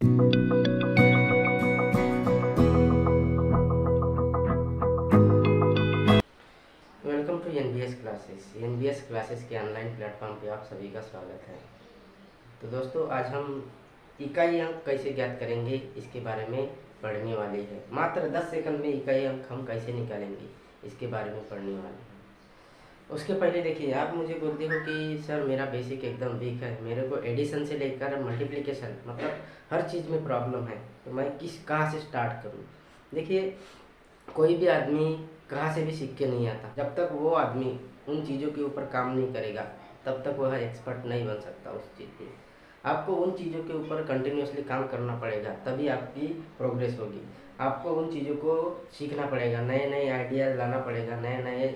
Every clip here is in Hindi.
Welcome to NBS classes. NBS classes के ऑनलाइन प्लेटफॉर्म पे आप सभी का स्वागत है। तो दोस्तों, आज हम इकाई अंक कैसे ज्ञात करेंगे इसके बारे में पढ़ने वाले हैं। मात्र 10 सेकंड में इकाई अंक हम कैसे निकालेंगे इसके बारे में पढ़ने वाले हैं। उसके पहले देखिए, आप मुझे बोलते हो कि सर मेरा बेसिक एकदम वीक है, मेरे को एडिशन से लेकर मल्टीप्लिकेशन मतलब हर चीज़ में प्रॉब्लम है, तो मैं कहाँ से स्टार्ट करूँ। देखिए, कोई भी आदमी कहाँ से भी सीख के नहीं आता। जब तक वो आदमी उन चीज़ों के ऊपर काम नहीं करेगा तब तक वह एक्सपर्ट नहीं बन सकता उस चीज़ में। आपको उन चीज़ों के ऊपर कंटिन्यूसली काम करना पड़ेगा, तभी आपकी प्रोग्रेस होगी। आपको उन चीज़ों को सीखना पड़ेगा, नए नए आइडियाज़ लाना पड़ेगा, नए नए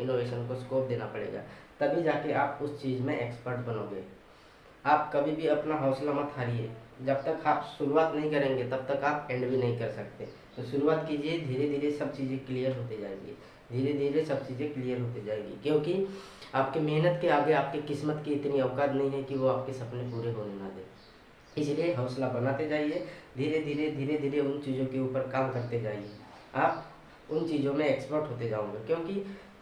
इनोवेशन को स्कोप देना पड़ेगा, तभी जाके आप उस चीज़ में एक्सपर्ट बनोगे। आप कभी भी अपना हौसला मत हारिए। जब तक आप शुरुआत नहीं करेंगे तब तक आप एंड भी नहीं कर सकते। तो शुरुआत कीजिए, धीरे धीरे सब चीज़ें क्लियर होते जाएंगी, धीरे धीरे सब चीज़ें क्लियर होते जाएंगी। क्योंकि आपके मेहनत के आगे आपकी किस्मत की इतनी औकात नहीं है कि वो आपके सपने पूरे होने ना दे। इसलिए हौसला बनाते जाइए, धीरे धीरे उन चीज़ों के ऊपर काम करते जाइए। आप उन चीज़ों में एक्सपर्ट होते जाओगे। क्योंकि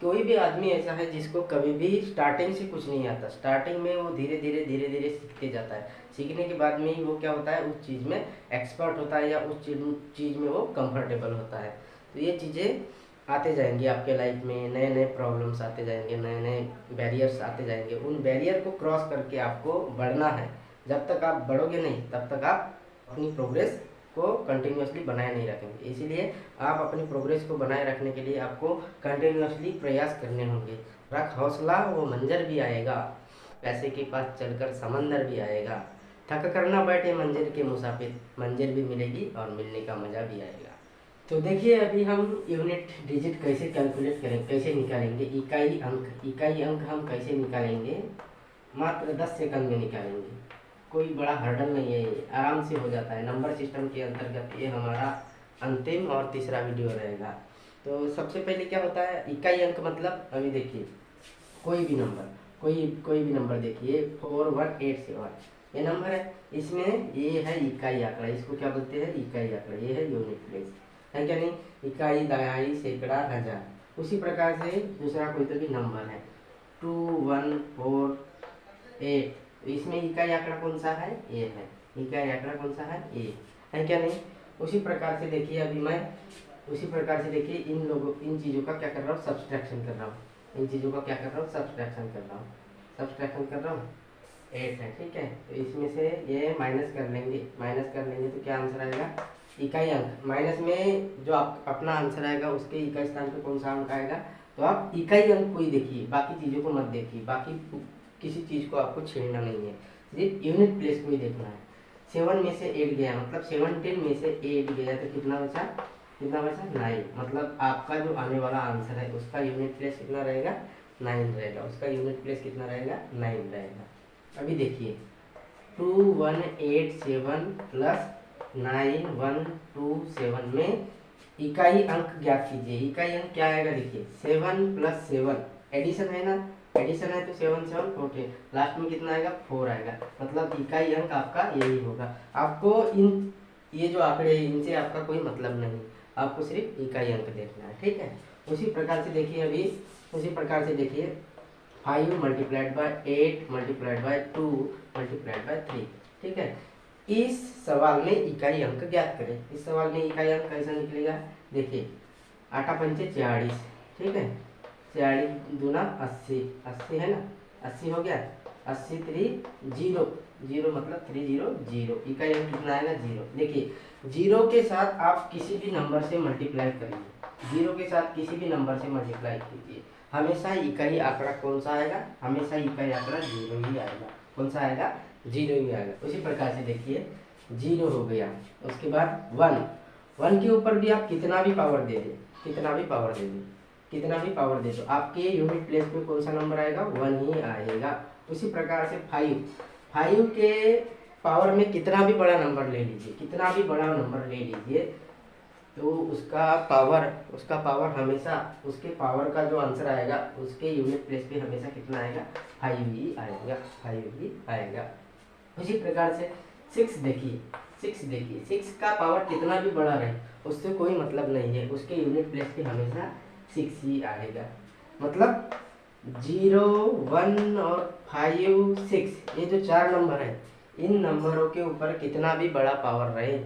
कोई भी आदमी ऐसा है जिसको कभी भी स्टार्टिंग से कुछ नहीं आता। स्टार्टिंग में वो धीरे धीरे सीखते जाता है। सीखने के बाद में ही वो क्या होता है, उस चीज़ में एक्सपर्ट होता है या उस चीज़ में वो कंफर्टेबल होता है। तो ये चीज़ें आते जाएंगी आपके लाइफ में, नए नए प्रॉब्लम्स आते जाएंगे, नए नए बैरियर्स आते जाएंगे। उन बैरियर को क्रॉस करके आपको बढ़ना है। जब तक आप बढ़ोगे नहीं तब तक आप अपनी प्रोग्रेस को कंटिन्यूसली बनाए नहीं रखेंगे। इसीलिए आप अपनी प्रोग्रेस को बनाए रखने के लिए आपको कंटिन्यूसली प्रयास करने होंगे। रख हौसला, वो मंजर भी आएगा, पैसे के पास चलकर समंदर भी आएगा। थक कर ना बैठे मंजिल के मुसाफिर, मंजिल भी मिलेगी और मिलने का मजा भी आएगा। तो देखिए, अभी हम यूनिट डिजिट कैसे कैलकुलेट करें, कैसे निकालेंगे इकाई अंक। इकाई अंक हम कैसे निकालेंगे, मात्र 10 सेकंड में निकालेंगे। कोई बड़ा हर्डल नहीं है, ये आराम से हो जाता है। नंबर सिस्टम के अंतर्गत ये हमारा अंतिम और तीसरा वीडियो रहेगा। तो सबसे पहले क्या होता है इकाई अंक, मतलब अभी देखिए कोई भी नंबर, कोई भी नंबर देखिए 4187 ये नंबर है। इसमें ये है इकाई आंकड़ा, इसको क्या बोलते हैं, इकाई आंकड़ा। ये है यूनिट प्लेस, है क्या नहीं। इकाई, दहाई, सैकड़ा, हजार। उसी प्रकार से दूसरा कोई तो भी नंबर है 2148, तो इसमें इकाई आंकड़ा कौन सा है, ये है। इकाई आंकड़ा कौन सा है, ये है क्या नहीं। उसी प्रकार से देखिए, अभी मैं उसी प्रकार से देखिए इन चीज़ों का क्या कर रहा हूँ, सब्सट्रैक्शन कर रहा हूँ। इन चीज़ों का क्या कर रहा हूँ, सब्सट्रैक्शन कर रहा हूँ। सब्सट्रैक्शन कर रहा हूँ, 8 है, ठीक है। तो इसमें से ये माइनस कर लेंगे, माइनस कर लेंगे तो क्या आंसर आएगा, इकाई अंक। माइनस में जो आप अपना आंसर आएगा उसके इकाई स्थान पे कौन सा अंक आएगा, तो आप इकाई अंक को ही देखिए, बाकी चीज़ों को मत देखिए। बाकी किसी चीज़ को आपको छेड़ना नहीं है, सिर्फ यूनिट प्लेस को ही देखना है। 7 में से 8 गया, मतलब 17 में से 8 गया तो कितना बचा, 9। मतलब आपका जो आने वाला आंसर है उसका यूनिट प्लेस कितना रहेगा, 9 रहेगा। उसका यूनिट प्लेस कितना रहेगा, 9 रहेगा। अभी देखिए 2187 प्लस 9127 में इकाई अंक ज्ञात कीजिए। इकाई अंक क्या आएगा, देखिए 7 + 7 एडिशन है ना, एडिशन है तो 7 7 14, लास्ट में कितना आएगा, 4 आएगा। मतलब इकाई अंक आपका यही होगा। आपको इन ये जो आंकड़े हैं इनसे आपका कोई मतलब नहीं, आपको सिर्फ इकाई अंक देखना है, ठीक है। उसी प्रकार से देखिए, अभी उसी प्रकार से देखिए 5 × 8 × 2 × 3, ठीक है। इस सवाल में इकाई अंक ज्ञात करें। इस सवाल में इकाई अंक कैसा निकलेगा, देखिए 8 पंचे 40, ठीक है। 40 दूना 80, 80 है ना, 80 हो गया। 80 3 0, 0 मतलब 3 0 0, इकाई अंक कितना आएगा, 0। देखिए 0 के साथ आप किसी भी नंबर से मल्टीप्लाई करिए, 0 के साथ किसी भी नंबर से मल्टीप्लाई कीजिए, हमेशा इकाई आंकड़ा कौन सा आएगा, हमेशा इकाई आंकड़ा 0 ही आएगा। कौन सा आएगा, 0 ही आएगा। उसी प्रकार से देखिए 0 हो गया, उसके बाद 1 के ऊपर भी आप कितना भी पावर दे दें, कितना भी पावर दे दें, कितना भी पावर दे दो, आपके यूनिट प्लेस में कौन सा नंबर आएगा, 1 ही आएगा। उसी प्रकार से 5 के पावर में कितना भी बड़ा नंबर ले लीजिए, कितना भी बड़ा नंबर ले लीजिए, तो उसका पावर हमेशा, उसके पावर का जो आंसर आएगा उसके यूनिट प्लेस पे हमेशा कितना आएगा, 5 ही आएगा, 5 ही आएगा। उसी प्रकार से 6 देखिए, 6 देखिए, 6 का पावर कितना भी बड़ा रहे उससे कोई मतलब नहीं है, उसके यूनिट प्लेस पे हमेशा 6 ही आएगा। मतलब 0, 1 और 5, 6 ये जो 4 नंबर है, इन नंबरों के ऊपर कितना भी बड़ा पावर रहे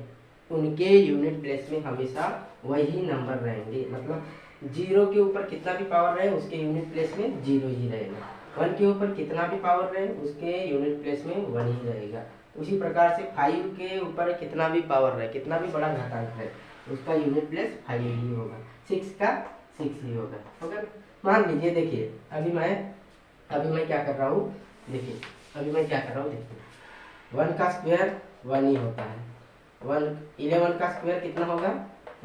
उनके यूनिट प्लेस में हमेशा वही नंबर रहेंगे। मतलब 0 के ऊपर कितना भी पावर रहे उसके यूनिट प्लेस में 0 ही रहेगा। 1 के ऊपर कितना भी पावर रहे उसके यूनिट प्लेस में 1 ही रहेगा। उसी प्रकार से 5 के ऊपर कितना भी पावर रहे, कितना भी बड़ा घातांक है, उसका यूनिट प्लेस 5 ही होगा। 6 का 6 ही होगा। अगर मान लीजिए, देखिए अभी मैं क्या कर रहा हूँ, देखिए अभी मैं क्या कर रहा हूँ, देखिए 1 का स्क्वायर 1 ही होता है। 11 का स्क्वायर कितना होगा,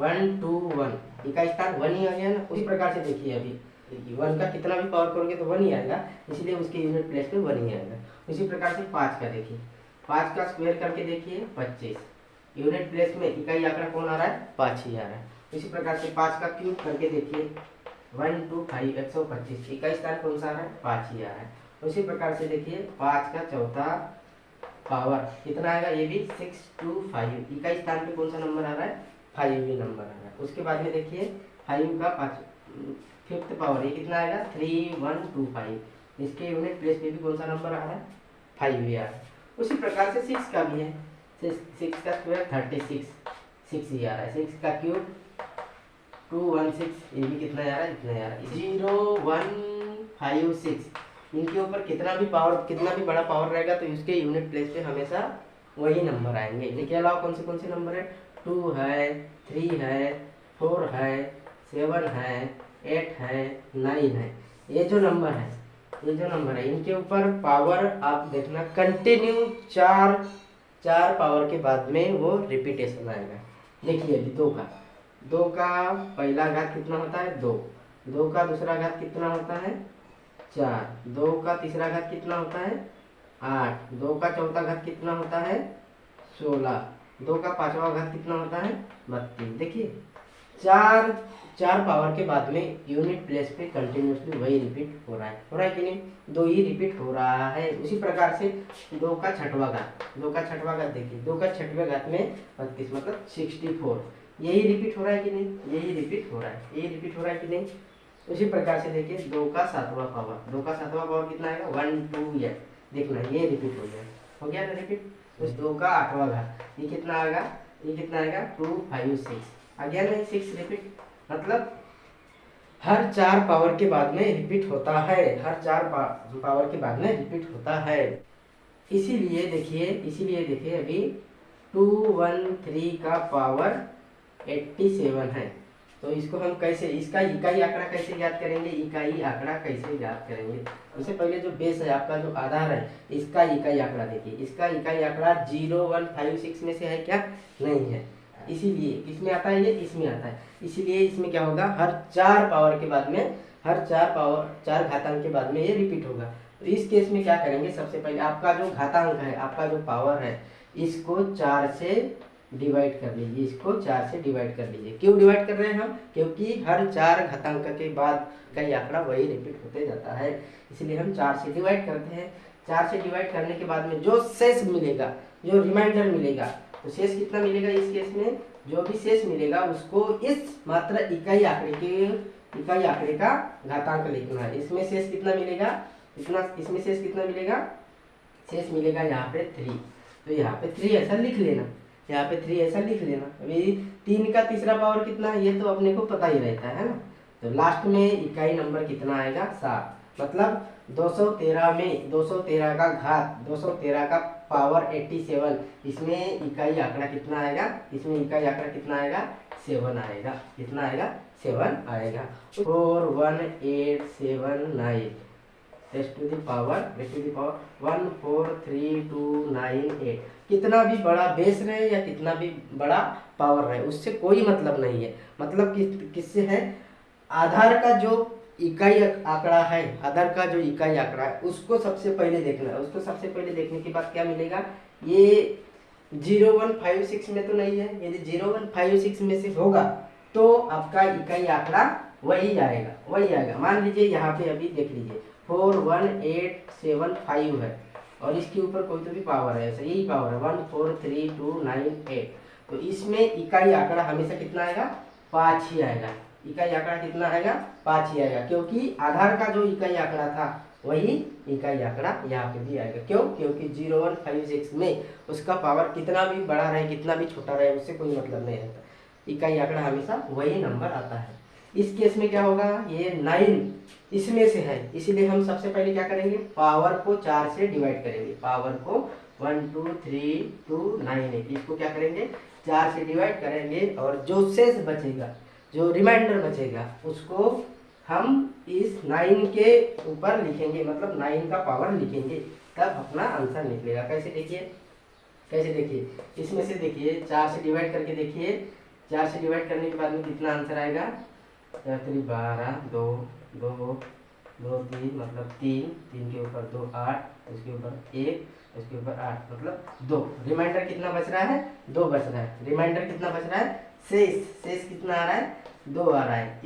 1 2 1, इसका स्थान 1 ही आ गया ना। उसी प्रकार से देखिए अभी 1 का कितना भी पावर करोगे तो 1 ही आएगा, इसलिए उसके यूनिट प्लेस पे 1 ही आएगा। उसी प्रकार से 5 का देखिए, 5 का स्क्वायर करके देखिए 25, यूनिट प्लेस में इकाई आंकड़ा कौन आ रहा है, 5 ही आ रहा है। इसी प्रकार से 5 का क्यूब करके देखिए 1 2 5 125, इकाई स्थान कौन सा आ रहा है, 5 ही आ रहा है। उसी प्रकार से देखिए 5 का चौथा पावर कितना आएगा, ये भी 6 2 5, इकाई स्थान पे कौन सा नंबर आ रहा है, 5 ही नंबर आ रहा है। उसके बाद में देखिए 5 का फिफ्थ पावर ये कितना आएगा, 3 1 2 5, इसके यूनिट प्लेस पे भी कौन सा नंबर आ रहा है, 5 ही आ रहा है। उसी प्रकार से 6 का भी है, 6 का स्क्वायर 36, 6 ही आ रहा है। 6 का क्यूब 216, ये भी कितना आ रहा है, इतना आ रहा है। 0 1 5 6, इनके ऊपर कितना भी बड़ा पावर रहेगा तो इसके यूनिट प्लेस पे हमेशा वही नंबर आएंगे। इनके अलावा कौन से नंबर है, 2 है, 3 है, 4 है, 7 है, 8 है, 9 है। ये जो नंबर है इनके ऊपर पावर आप देखना कंटिन्यू चार पावर के बाद में वो रिपीटेशन आएगा। देखिए अभी 2 का पहला घात कितना होता है, 2 का दूसरा घात कितना होता है, 4, 2 का तीसरा घात कितना होता है, 8, 2 का चौथा घात कितना होता है, 16, 2 का पांचवा घात कितना होता है, 32। देखिए चार पावर के बाद में यूनिट प्लेस पे कंटिन्यूसली वही रिपीट हो रहा है कि नहीं, 2 ही रिपीट हो रहा है। उसी प्रकार से 2 का छठवां घात देखिए, 2 का छठवें घात में 32 मतलब 64, यही रिपीट हो रहा है कि नहीं, यही रिपीट हो रहा है कि नहीं। उसी प्रकार से देखिए 2 का सातवां पावर कितना आएगा, 1 2 8, देखना ये रिपीट हो गया ना रिपीट। उस 2 का आठवां घात ये कितना आएगा, 2 5 6, आ गया ना 6 रिपीट। मतलब हर 4 पावर के बाद में रिपीट होता है, इसीलिए देखिए अभी 213 का पावर 87 है। तो इसको हम कैसे, इसका इकाई आंकड़ा कैसे याद करेंगे, उससे पहले जो बेस है आपका, जो आधार है, इसका इकाई आंकड़ा देखिए। इसका इकाई आंकड़ा 0 1 5 6 में से है क्या, नहीं है, इसीलिए किसमें आता है, ये इसमें आता है। इसीलिए इसमें क्या होगा, हर 4 पावर के बाद में, चार घातांक के बाद में ये रिपीट होगा। तो इस केस में क्या करेंगे, सबसे पहले आपका जो घातांक है, आपका जो पावर है, इसको 4 से डिवाइड कर लीजिए। क्यों डिवाइड कर रहे हैं हम, क्योंकि हर 4 घातांक के बाद का ये आंकड़ा वही रिपीट होते जाता है, इसलिए हम 4 से डिवाइड करते हैं। 4 से डिवाइड करने के बाद में जो शेष मिलेगा, जो रिमाइंडर मिलेगा, तो शेष कितना मिलेगा, इस केस में जो भी शेष मिलेगा उसको इस मात्र इकाई आंकड़े का घातांक लिखना है। इसमें शेष कितना मिलेगा, शेष मिलेगा यहाँ पे 3, तो यहाँ पे 3 ऐसा लिख लेना, अभी 3 का तीसरा पावर कितना है ये तो अपने को पता ही रहता है ना। तो लास्ट में इकाई नंबर कितना आएगा, 7, मतलब 213 का घात, 213 का पावर 87, इसमें इकाई आंकड़ा कितना आएगा, 7 आएगा। कितना आएगा, 7 आएगा। 4 1 8 7 9 रेस्ट टू द पावर 1 4 3 2 9 8। कितना भी बड़ा बेस रहे या कितना भी बड़ा पावर रहे उससे कोई मतलब नहीं है। मतलब किससे है, आधार का जो इकाई आंकड़ा है, उसको सबसे पहले देखना है। उसको सबसे पहले देखने के बाद क्या मिलेगा, ये 0 1 5 6 में तो नहीं है। यदि 0 1 5 6 में से होगा तो आपका इकाई आंकड़ा वही आएगा। मान लीजिए यहाँ पे अभी देख लीजिए 4 1 8 7 5 है, और इसके ऊपर कोई तो भी पावर है, ऐसा यही पावर है 1 4 3 2 9 8। तो इसमें इकाई आंकड़ा हमेशा कितना आएगा, 5 ही आएगा। इकाई आंकड़ा कितना आएगा, 5 ही आएगा, क्योंकि आधार का जो इकाई आंकड़ा था वही इकाई आंकड़ा यहाँ पे भी आएगा। क्यों, क्योंकि 0156 में उसका पावर कितना भी बड़ा रहे कितना भी छोटा रहे उससे कोई मतलब नहीं रहता, इकाई आंकड़ा हमेशा वही नंबर आता है। इस केस में क्या होगा, ये 9 इसमें से है, इसीलिए हम सबसे पहले क्या करेंगे, पावर को 4 से डिवाइड करेंगे। पावर को 1 2 3 2 9 है, इसको क्या करेंगे 4 से डिवाइड करेंगे, और जो शेष बचेगा, जो रिमाइंडर बचेगा, उसको हम इस 9 के ऊपर लिखेंगे, मतलब 9 का पावर लिखेंगे, तब अपना आंसर निकलेगा। कैसे देखिए, कैसे देखिए, इसमें से देखिए 4 से डिवाइड करके देखिए, 4 से डिवाइड करने के बाद में कितना आंसर आएगा, 12 2 2 2 3 मतलब 3 के ऊपर 2 8, उसके ऊपर 1, उसके ऊपर 8 मतलब 2। रिमाइंडर कितना बच रहा है, 2 बच रहा है। रिमाइंडर कितना बच रहा है, शेष कितना आ रहा है, 2 आ रहा है।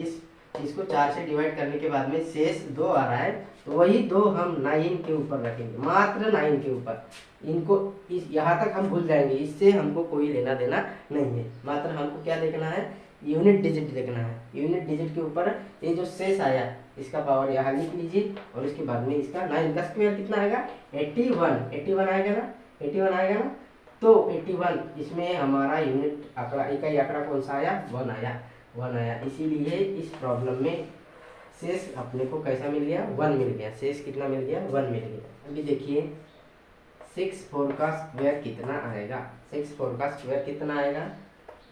इसको 4 से डिवाइड करने के बाद में शेष 2 आ रहा है, तो वही 2 हम 9 के ऊपर रखेंगे, मात्र 9 के ऊपर। इनको यहाँ तक हम भूल जाएंगे, इससे हमको कोई लेना देना नहीं है, मात्र हमको क्या देखना है, यूनिट डिजिट देखना है। यूनिट डिजिट के ऊपर ये जो शेष आया इसका पावर यहाँ लिख लीजिए, और इसके बाद में इसका 9 का स्क्वायर कितना आएगा, 81 आएगा ना, 81 आएगा ना। तो 81 इसमें हमारा यूनिट आंकड़ा, इकाई आंकड़ा कौन सा आया, 1 आया। इसीलिए इस प्रॉब्लम में शेष अपने को कैसा मिल गया, 1 मिल गया। शेष कितना मिल गया, 1 मिल गया। अभी देखिए 6 4 का स्क्वायर कितना आएगा, 6 4 का स्क्वायर कितना आएगा,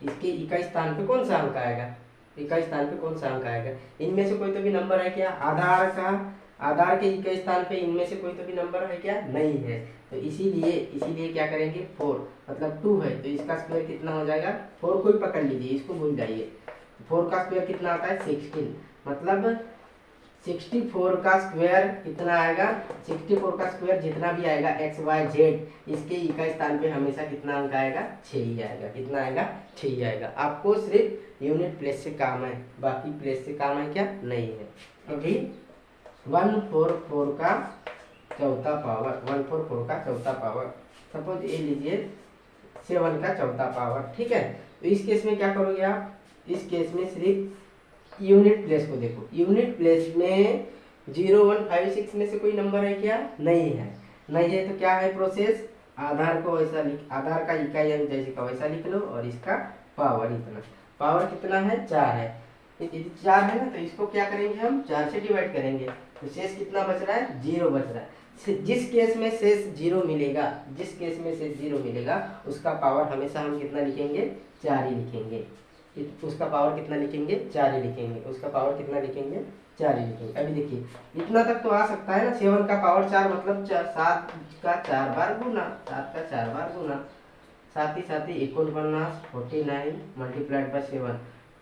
इसके इकाई स्थान पे कौन सा अंक आएगा, इकाई स्थान पे कौन सा अंक आएगा, इनमें से कोई तो भी नंबर है क्या, आधार के इकाई स्थान पे इनमें से कोई तो भी नंबर है क्या, नहीं है। तो इसीलिए क्या करेंगे, 4 मतलब 2 है, तो इसका स्क्वायर कितना हो जाएगा, 4 को ही पकड़ लीजिए, इसको भूल जाइए। 4 का स्क्वायर कितना आता है, 16, मतलब 64 का स्क्वायर कितना आएगा, 64 का स्क्वायर जितना भी आएगा एक्स वाई जेड, इसके इकाई स्थान पे हमेशा कितना अंक आएगा, 6 ही आएगा। कितना आएगा, 6 ही आएगा। आपको सिर्फ यूनिट प्लेस से काम है, बाकी प्लेस से काम है क्या, नहीं है। अभी 144 का चौथा पावर, 144 का चौथा पावर, सपोज ये लीजिए 7 का चौथा पावर, ठीक है। तो इस केस में क्या करोगे आप, इस केस में सिर्फ यूनिट प्लेस को देखो। यूनिट प्लेस में 0156 में से कोई नंबर है क्या, नहीं है। नहीं है तो क्या है प्रोसेस, आधार को वैसा लिख, आधार का इकाई अंक जैसे का वैसा लिख लो, और इसका पावर इतना, पावर कितना है, 4 है। यदि 4 है ना, तो इसको क्या करेंगे हम, 4 से डिवाइड करेंगे, तो शेष कितना बच रहा है, 0 बच रहा है। जिस केस में शेष 0 मिलेगा, जिस केस में शेष 0 मिलेगा, उसका पावर हमेशा हम कितना लिखेंगे, 4 ही लिखेंगे। उसका पावर कितना लिखेंगे, 4 ही लिखेंगे। उसका पावर कितना लिखेंगे, 4 ही लिखेंगे। अभी देखिए इतना तक तो आ सकता है ना, 7 का पावर 4 मतलब 7 का 4 बार गुना, 7 का 4 बार गुना, साथ ही 49 49 मल्टीप्लाइड बाय 7,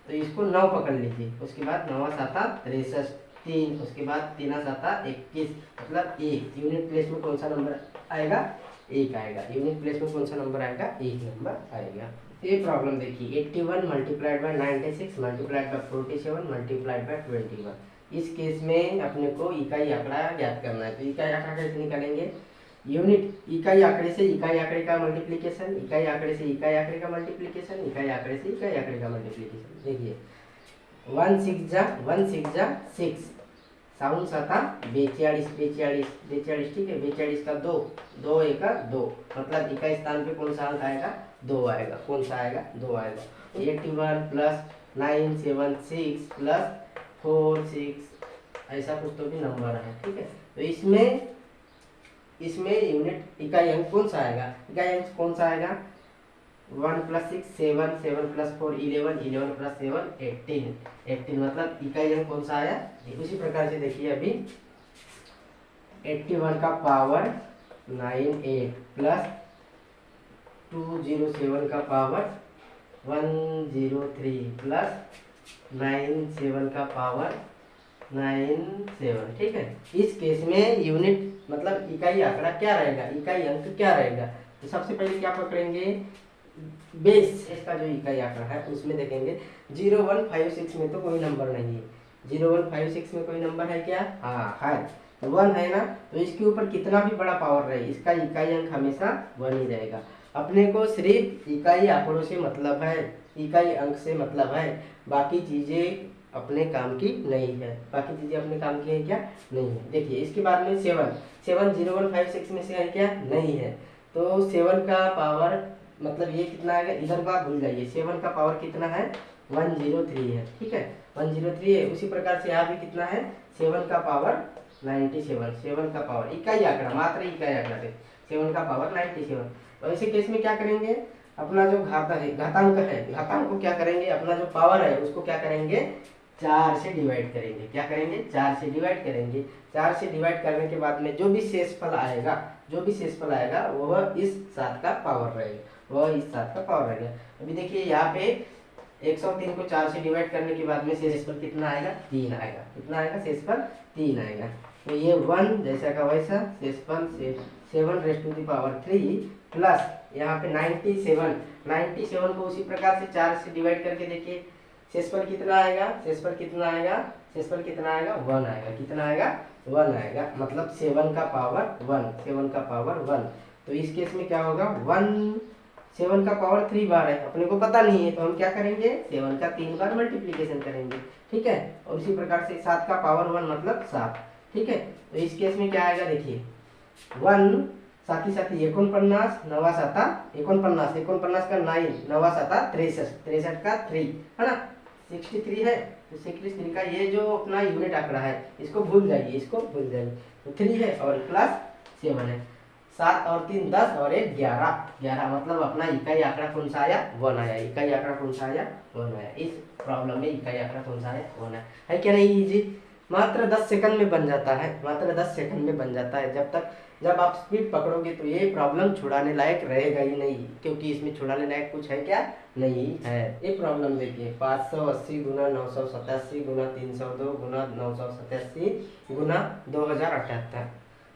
तो इसको 9 पकड़ लीजिए। उसके बाद 9 7 63, 3, उसके बाद 3 7 21, मतलब 1। यूनिट प्लेस में कौन सा नंबर आएगा, 1 आएगा। यूनिट प्लेस में कौन सा नंबर आएगा, 1 नंबर आएगा। ये प्रॉब्लम देखिए 81 multiplied by 96 multiplied by 47 multiplied by 21। इस केस में अपने को इकाई आंकड़ा ज्ञात करना है। तो इकाई आंकड़ा कैसे निकालेंगे, यूनिट इकाई आंकड़े से इकाई आंकड़े का मल्टीप्लिकेशन, इकाई आंकड़े से इकाई आंकड़े का मल्टीप्लिकेशन, इकाई आंकड़े से इकाई आंकड़े का मल्टीप्लिकेशन। देखिए 1 6 जा 6, साउंड साता 42, ठीक है। 42 का 2, 2 1 का 2, मतलब इकाई स्थान पे कौन सा अंक आएगा, 2 आएगा। कौन सा आएगा, 2 आएगा। 81 प्लस 976 प्लस 4 6, ऐसा कुछ तो भी नंबर है, ठीक है। तो इसमें यूनिट इकाई अंक कौन सा आएगा, इकाई अंक कौन सा आएगा, 1 प्लस 6 7, 7 प्लस 4 11, 11 प्लस 7 18, मतलब इकाई अंक कौन सा आया। उसी प्रकार से देखिए अभी 81 का पावर 98 प्लस 207 का पावर 103 प्लस 97 का पावर 97, ठीक है। इस केस में यूनिट मतलब इकाई आंकड़ा क्या रहेगा, इकाई अंक क्या रहेगा। तो सबसे पहले क्या पकड़ेंगे, बेस इसका जो इकाई आंकड़ा है उसमें देखेंगे 0156 में तो कोई नंबर नहीं है। 0156 में कोई नंबर है क्या, हाँ है। 1 है ना, तो इसके ऊपर कितना भी बड़ा पावर रहे इसका इकाई अंक हमेशा 1 ही रहेगा। अपने को सिर्फ इकाई आंकड़ों से मतलब है, इकाई अंक से मतलब है, बाकी चीजें अपने काम की नहीं है, बाकी चीजें अपने काम की है क्या, नहीं है। देखिए इसके बाद में 7 में से है क्या, नहीं है, तो 7 का पावर मतलब ये कितना आएगा, इधर का भूल जाइए, 7 का पावर कितना है, 103 है, ठीक है, 103 है। उसी प्रकार से यहाँ भी कितना है, 7 का पावर 97, 7 का पावर इकाई आंकड़ा, मात्र इकाई आंकड़ा है, 7 का पावर 97। तो ऐसे केस में क्या करेंगे, अपना जो घातांक है, घातांक को क्या करेंगे, अपना जो पावर है उसको क्या करेंगे, 4 से डिवाइड करेंगे। क्या करेंगे, 4 से डिवाइड करेंगे। 4 से डिवाइड करने के बाद में जो भी शेषफल आएगा, जो भी शेषफल आएगा वह इस 7 का पावर रहेगा, वह इस 7 का पावर रहेगा। अभी देखिए यहाँ पे 103 को 4 से डिवाइड करने के बाद में शेषफल कितना आएगा, 3 आएगा। कितना आएगा, शेषफल 3 आएगा। तो ये 1 जैसा का वैसा शेषफल 7 प्लस यहाँ पे 97 को उसी प्रकार से 4 से डिवाइड करके देखिए शेषफल कितना आएगा, शेषफल कितना आएगा, शेषफल कितना आएगा, 1 आएगा। कितना आएगा, 1 आएगा, मतलब 7 का पावर 1, 7 का पावर 1। तो इस केस में क्या होगा, 7 का पावर 3 बार है, अपने को पता नहीं है, तो हम क्या करेंगे, 7 का 3 बार मल्टीप्लीकेशन करेंगे, ठीक है। और उसी प्रकार से 7 का पावर 1 मतलब 7, ठीक है। तो इस केस में क्या आएगा, देखिए 1 साथी 49, 9 7 49 का 9, 9 7 63 का 3 है ना, 63 है। तो 63 का ये जो अपना यूनिट आंकड़ा है इसको भूल जाइए, इसको भूल जाइए। तो 3 है और प्लस 7 है, 7 और 3 10 और 1 11 मतलब अपना इकाई आंकड़ा कौन सा आया, 1 आया। इकाई आंकड़ा कौन सा आया, 1 आया। इस प्रॉब्लम में इकाई आंकड़ा कौन सा आया, 1 आया। है क्या नहीं इजी, मात्र 10 सेकंड में बन जाता है, मात्र 10 सेकंड में बन जाता है। जब आप स्पीड पकड़ोगे तो ये प्रॉब्लम छुड़ाने लायक रहेगा ही नहीं, क्योंकि इसमें छुड़ाने लायक कुछ है क्या, नहीं है। ये प्रॉब्लम देखिए 580 गुना 987 गुना 302 गुना 987 गुना 2078।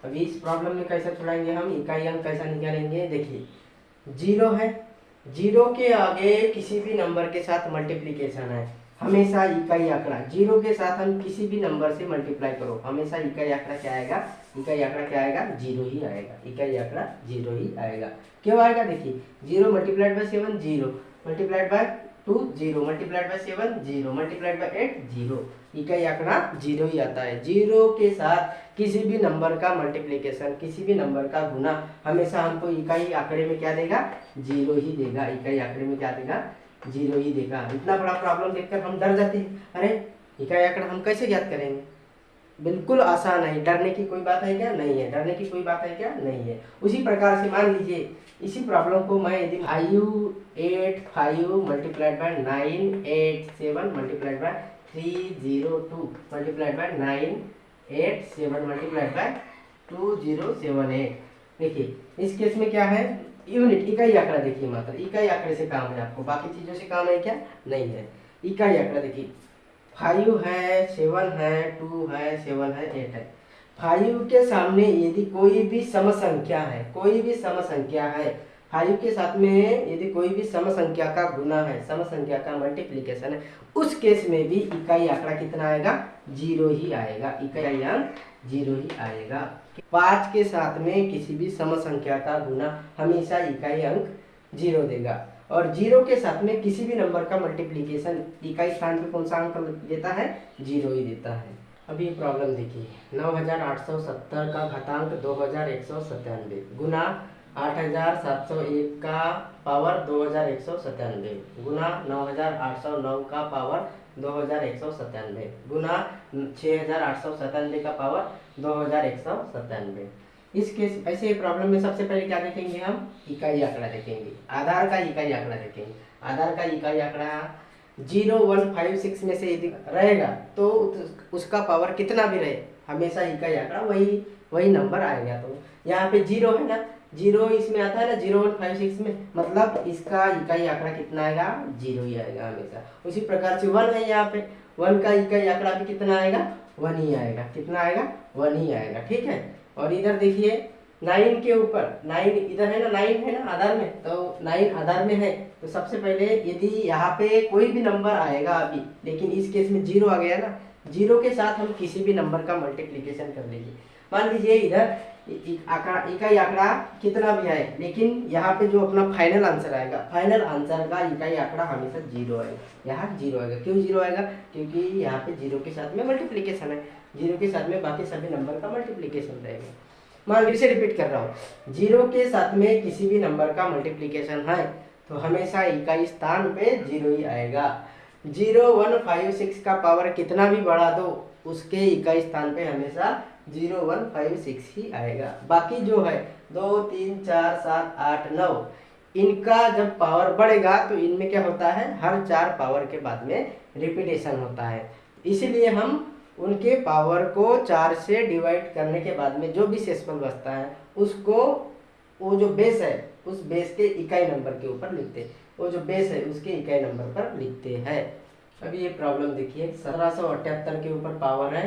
अभी इस प्रॉब्लम में कैसे छुड़ाएंगे हम, इकाई अंक कैसा निकालेंगे, देखिए 0 है, 0 के आगे किसी भी नंबर के साथ मल्टीप्लीकेशन है, हमेशा इकाई आंकड़ा 0 के साथ हम किसी भी नंबर से मल्टीप्लाई करो, हमेशा इकाई आंकड़ा क्या आएगा, इकाई आंकड़ा क्या आएगा, 0 ही आएगा। इकाई आंकड़ा 0 ही आएगा। क्यों आएगा, देखिए 0 multiplied by 7 0, multiplied by 2 0, multiplied by 7 0, multiplied by 8 0, इकाई आंकड़ा 0 ही आता है। 0 के साथ किसी भी नंबर का मल्टीप्लीकेशन, किसी भी नंबर का गुना हमेशा हमको इकाई आंकड़े में क्या देगा, 0 ही देगा। इकाई आंकड़े में क्या देगा, 0 ही देगा। इतना बड़ा प्रॉब्लम देखकर हम डर जाते हैं, अरे इकाई आंकड़ा हम कैसे ज्ञात करेंगे। बिल्कुल आसान है, डरने की कोई बात है क्या, नहीं है, डरने की कोई बात है क्या, नहीं है। उसी प्रकार से मान लीजिए इसी प्रॉब्लम को मैं यदि 585 multiplied by 987 multiplied by 302 multiplied by 987 multiplied by 2078, देखिए इस केस में क्या है, यूनिट इकाई आंकड़ा देखिए, मात्र इकाई आंकड़े से काम है आपको, बाकी चीजों से काम है क्या, नहीं है। इकाई आंकड़ा देखिए 5 है, 7 है, 2 है, 7 है, 8 है। 5 के सामने यदि कोई भी सम संख्या है, कोई भी सम संख्या है, 5 के साथ में यदि कोई भी सम संख्या का गुना है, सम संख्या का मल्टीप्लीकेशन है, उस केस में भी इकाई आंकड़ा कितना आएगा, 0 ही आएगा। इकाई अंक 0 ही आएगा। 5 के साथ में किसी भी सम संख्या का गुना हमेशा इकाई अंक 0 देगा, और 0 के साथ में किसी भी नंबर का मल्टीप्लीकेशन इकाई स्थान पे कौन सा अंक देता है, 0 ही देता है। अभी प्रॉब्लम देखिए 9870 का घातांक 2197 गुना 8701 का पावर 2197 गुना 9809 का पावर 2197 गुना 6897 का पावर 2197। इस केस ऐसे प्रॉब्लम में सबसे पहले क्या देखेंगे हम, इकाई आंकड़ा देखेंगे, आधार का इकाई आंकड़ा देखेंगे। आधार का इकाई आंकड़ा 0156 में से यदि रहेगा तो उसका पावर कितना भी रहे हमेशा इकाई आंकड़ा वही नंबर आएगा। तो यहाँ पे 0 है ना, 0 इसमें आता है ना 0156 में, मतलब इसका इकाई आंकड़ा कितना आएगा, 0 ही आएगा हमेशा। उसी प्रकार से 1 है, यहाँ पे 1 का इकाई आंकड़ा भी कितना आएगा, 1 ही आएगा। कितना आएगा, 1 ही आएगा, ठीक है। और इधर देखिए 9 के ऊपर 9 इधर है ना, 9 है ना आधार में, तो 9 आधार में है, तो सबसे पहले यदि यहाँ पे कोई भी नंबर आएगा अभी, लेकिन इस केस में 0 आ गया ना, 0 के साथ हम किसी भी नंबर का मल्टीप्लीकेशन कर लीजिए। मान लीजिए इधर आंकड़ा, इकाई आंकड़ा कितना भी है, लेकिन यहाँ पे जो अपना फाइनल आंसर आएगा, फाइनल आंसर का इकाई आंकड़ा हमेशा जीरो आएगा, यहाँ जीरो आएगा। क्यों जीरो आएगा? क्योंकि यहाँ पे जीरो के साथ में मल्टीप्लीकेशन है, जीरो के साथ में बाकी सभी नंबर का मल्टीप्लीकेशन रहेगा। मान लीजिए रिपीट कर रहा हूँ, जीरो के साथ में किसी भी नंबर का मल्टीप्लीकेशन है तो हमेशा इकाई स्थान पे जीरो ही आएगा। 0, 1, 5, 6 का पावर कितना भी बढ़ा दो उसके इकाई स्थान पे हमेशा 0, 1, 5, 6 ही आएगा। बाकी जो है 2, 3, 4, 7, 8, 9 इनका जब पावर बढ़ेगा तो इनमें क्या होता है, हर 4 पावर के बाद में रिपीटेशन होता है। इसीलिए हम उनके पावर को 4 से डिवाइड करने के बाद में जो भी शेषफल बचता है उसको वो जो बेस है उस बेस के इकाई नंबर के ऊपर लिखते हैं, वो जो बेस है उसके इकाई नंबर पर लिखते हैं। अभी ये प्रॉब्लम देखिए, 1778 के ऊपर पावर है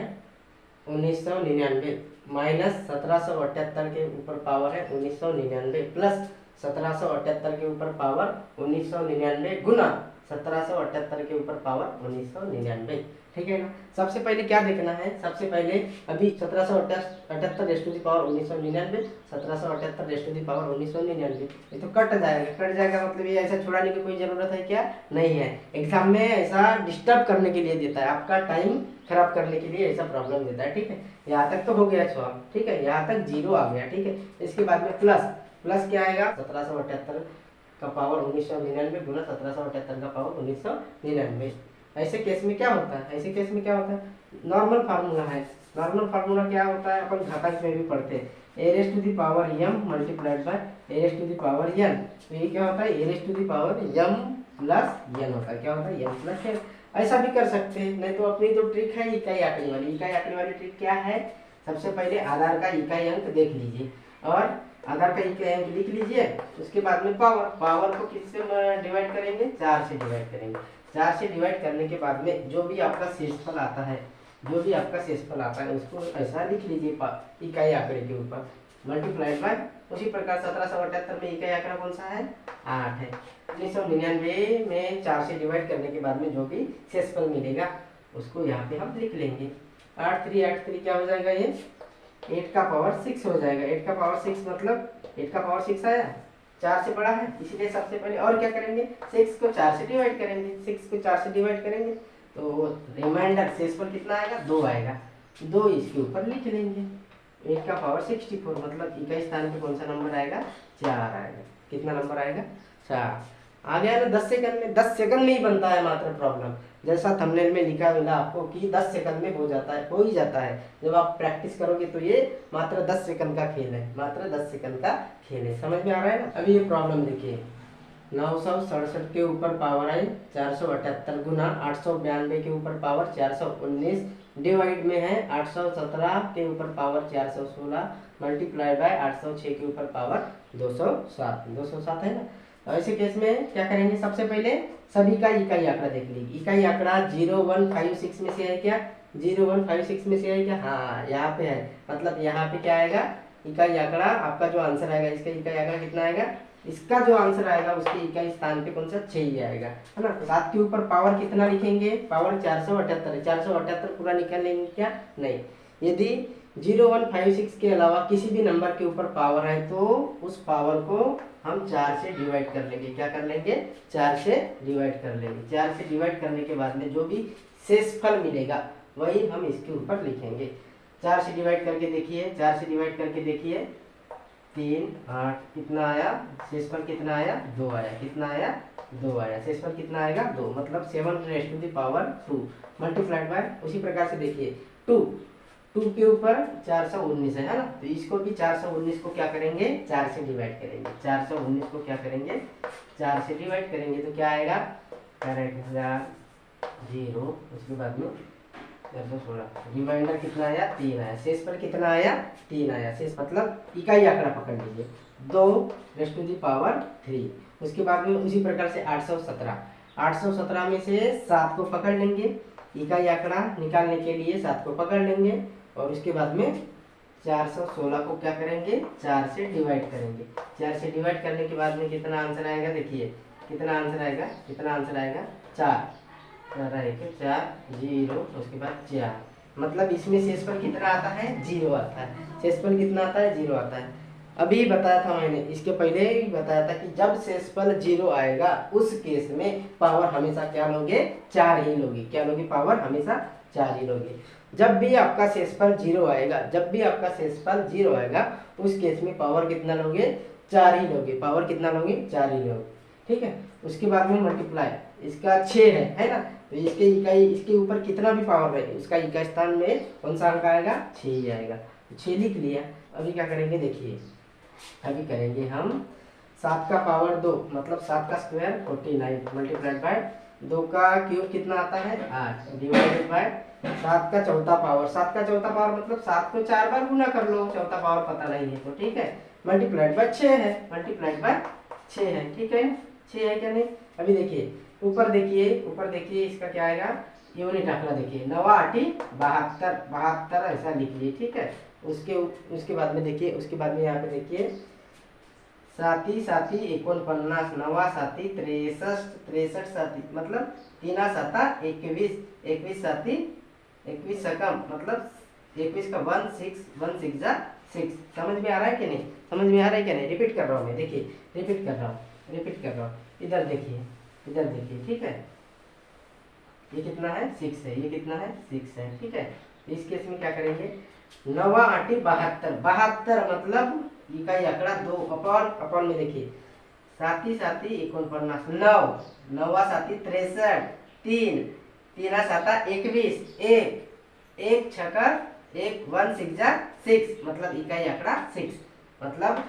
1999 माइनस 1778 के ऊपर पावर है 1999 प्लस 1778 के ऊपर पावर 1999 गुना 1778 के ऊपर पावर 1999, ठीक है ना। सबसे पहले क्या देखना है, सबसे पहले अभी 1778 raise to the power 1999, 1778 raise to the power 1999, ये तो कट जाएगा मतलब ये ऐसा छुड़ाने की कोई ज़रूरत है क्या? नहीं है। एग्जाम में ऐसा डिस्टर्ब करने के लिए देता है, आपका टाइम खराब करने के लिए ऐसा प्रॉब्लम देता है, ठीक है। यहाँ तक तो हो गया सवाल, ठीक है, यहाँ तक जीरो आ गया, ठीक है। इसके बाद में प्लस क्या आएगा, 1778 का पावर 1999 गुना 1778 का पावर 1999। ऐसे केस में क्या होता है, ऐसे केस में क्या होता है, नॉर्मल फार्मूला है। नॉर्मल फार्मूला क्या होता है, अपन घातांक में भी पढ़ते हैं, a raise to the power m multiplied by a raise to the power n। तो ये क्या होता है, a raise to the power m plus n होता है, क्या होता है, m प्लस n। ऐसा भी कर सकते हैं, नहीं तो अपनी जो ट्रिक है इकाई आंकड़े वाली ट्रिक क्या है, सबसे पहले आधार का इकाई अंक देख लीजिए और आधार का इकाई अंक लिख लीजिए। उसके बाद में पावर को किससे डिवाइड करेंगे, 4 से डिवाइड करेंगे। 4 से डिवाइड करने के बाद में जो भी आपका शेषफल आता है, उसको ऐसा लिख लीजिए इकाई आंकड़े के ऊपर मल्टीप्लाइड बाय, उसी प्रकार 1778 में इकाई आंकड़ा कौन सा है, 8 है। 1999 में 4 से डिवाइड करने के बाद में जो भी शेषफल मिलेगा उसको यहाँ पे हम लिख लेंगे। 8 3 क्या हो जाएगा, ये 8 का पावर 6 हो जाएगा। 8 का पावर 6 मतलब 8 का पावर 6 आया, 4 से बड़ा है, इसलिए सबसे पहले और क्या करेंगे, 6 को 4 से डिवाइड करेंगे। 6 को 4 से डिवाइड करेंगे तो रिमाइंडर शेषफल कितना आएगा, 2 आएगा। 2 इसके ऊपर लिख लेंगे। 8 का पावर 64 मतलब इकाई स्थान पे कौन सा नंबर आएगा, 4 आएगा। कितना नंबर आएगा, 4 आ गया ना। 10 सेकंड में, 10 सेकंड में ही बनता है मात्र प्रॉब्लम, जैसा थंबनेल में लिखा मिला आपको कि 10 सेकंड में हो ही जाता है। जब आप प्रैक्टिस करोगे तो ये मात्र 10 सेकंड का खेल है, मात्र 10 सेकंड का खेल है। समझ में आ रहा है ना। अभी ये प्रॉब्लम देखिए, 967 के ऊपर पावर है 478 गुना 892 के ऊपर पावर 419 डिवाइड में है 817 के ऊपर पावर 416 मल्टीप्लाइड बाय 806 के ऊपर पावर 207 है ना। तो ऐसे केस में क्या करेंगे, सबसे पहले सभी का इकाई आंकड़ा देख लीजिए। इकाई आंकड़ा 0 1 5 6 में से है क्या, 0 1 5 6 में से है क्या, हाँ यहाँ पे है। मतलब यहाँ पे क्या आएगा, इकाई आंकड़ा आपका जो आंसर आएगा, इसका इकाई आंकड़ा कितना आएगा, इसका जो आंसर आएगा उसके इकाई स्थान पे कौन सा, 6 ही आएगा, है ना। 7 के ऊपर पावर कितना लिखेंगे, पावर 478 है, 478 पूरा निकाल लेंगे क्या, नहीं। यदि 0 1 5 6 के अलावा किसी भी नंबर के ऊपर पावर है तो उस पावर को हम 4 से डिवाइड कर लेंगे। क्या कर लेंगे, 4 से डिवाइड कर लेंगे। 4 से डिवाइड करने के बाद में जो भी शेषफल मिलेगा वही हम इसके ऊपर लिखेंगे। 4 से डिवाइड करके देखिए, 4 से डिवाइड करके देखिए, 3 8 कितना आया, शेषफल कितना आया, 2 आया। कितना आया, 2 आया। शेषफल कितना आएगा, 2 मतलब 7 raise to the power 2 multiplied by, उसी प्रकार से देखिए 2 के ऊपर 419 है ना, तो इसको भी 419 को क्या करेंगे, 4 से डिवाइड करेंगे। 419 को क्या करेंगे, 4 से डिवाइड करेंगे तो क्या आएगा, करेक्ट 0, उसके बाद में 416, रिमाइंडर कितना आया, 3 आया। शेषफल कितना आया, 3 आया। शेष मतलब इकाई आंकड़ा पकड़ लीजिए 2 रेज़ टू दी पावर 3। उसके बाद में उसी प्रकार से 817 में से 7 को पकड़ लेंगे, इकाई आंकड़ा निकालने के लिए 7 को पकड़ लेंगे और उसके बाद में 416 को क्या करेंगे, 4 से डिवाइड करेंगे। 4 से डिवाइड करने के बाद में कितना आंसर आएगा, देखिए कितना आंसर आएगा, 4 रहेगा, 4 0 उसके बाद 4 मतलब इसमें शेषफल कितना आता है, 0 आता है। शेषफल कितना आता है, 0 आता है। अभी बताया था मैंने, इसके पहले ही बताया था कि जब शेषफल 0 आएगा उस केस में पावर हमेशा क्या लोगे, 4 ही लोगे। क्या लोगे, पावर हमेशा 4 ही लोगे। जब भी आपका शेषफल 0 आएगा, जब भी आपका शेषफल 0 आएगा उस केस में पावर कितना लोगे, 4 ही लोगे। पावर कितना लोगे, 4 ही लोगे। ठीक है। उसके बाद में मल्टीप्लाई, इसका 6 है ना, तो इसके इकाई, इसके ऊपर कितना भी पावर रहे उसका इकाई स्थान में कौन सा अंक आएगा, 6 ही आएगा। 6 लिख लिया। अभी क्या करेंगे देखिए, अभी करेंगे हम 7 का पावर 2 मतलब 7 का स्क्वायर 49 मल्टीप्लाइड बाय 2 का क्यूब कितना आता है, 8 डिवाइडेड बाय 7 का चौथा पावर। 7 का चौथा पावर मतलब 7 को 4 बार गुना कर लो, चौथा पावर पता नहीं है तो ठीक है, मल्टीप्लाइड बाय 6 है, मल्टीप्लाइड बाय 6 है। ठीक है, 6 है क्या नहीं। अभी देखिए ऊपर देखिए, ऊपर देखिए इसका क्या आएगा, यूनिट आंकड़ा देखिए, 9 8 72, 72 ऐसा लिखिए। ठीक है। उसके बाद में देखिए, उसके बाद में यहाँ पे देखिए 7 7 49, 9 7 63, 63 7 मतलब 3 7 21, 21 7 21 सकम मतलब 21 का 1 6 1 6 जा 6। समझ में आ रहा है कि नहीं, समझ में आ रहा है क्या नहीं। रिपीट कर रहा हूँ मैं, देखिए रिपीट कर रहा हूँ, रिपीट कर रहा हूँ। इधर देखिए, इधर देखिए। ठीक है, ये कितना है, 6 है, ये कितना है, 6 है। ठीक है। इस केस में क्या करेंगे, 9 8 72, 72 मतलब इकाई आंकड़ा 2 अपॉन, अपॉन में देखिए 7 7 49, 9 9 7 63, 3 3 7 21, 1 1 छकर 1 1 6 जा 6 मतलब इकाई आंकड़ा 6 मतलब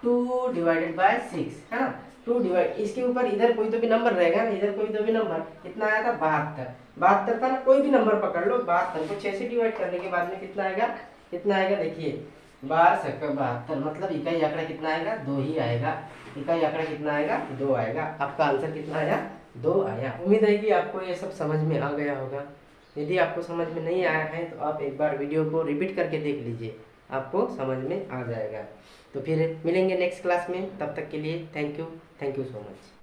2 डिवाइडेड बाय 6 है ना। 2 डिवाइड, इसके ऊपर इधर कोई तो भी नंबर रहेगा ना, इधर कोई तो भी नंबर कितना आया था, 72, 72 था ना, कोई भी नंबर पकड़ लो। 72 को 6 से डिवाइड करने के बाद में कितना आएगा, कितना आएगा देखिए 12 7 72 मतलब इकाई आंकड़ा कितना आएगा, 2 ही आएगा। इकाई आंकड़ा कितना आएगा, 2 आएगा। आपका आंसर कितना आया, 2 आया। उम्मीद है कि आपको ये सब समझ में आ गया होगा। यदि आपको समझ में नहीं आया है तो आप एक बार वीडियो को रिपीट करके देख लीजिए, आपको समझ में आ जाएगा। तो फिर मिलेंगे नेक्स्ट क्लास में, तब तक के लिए थैंक यू सो मच।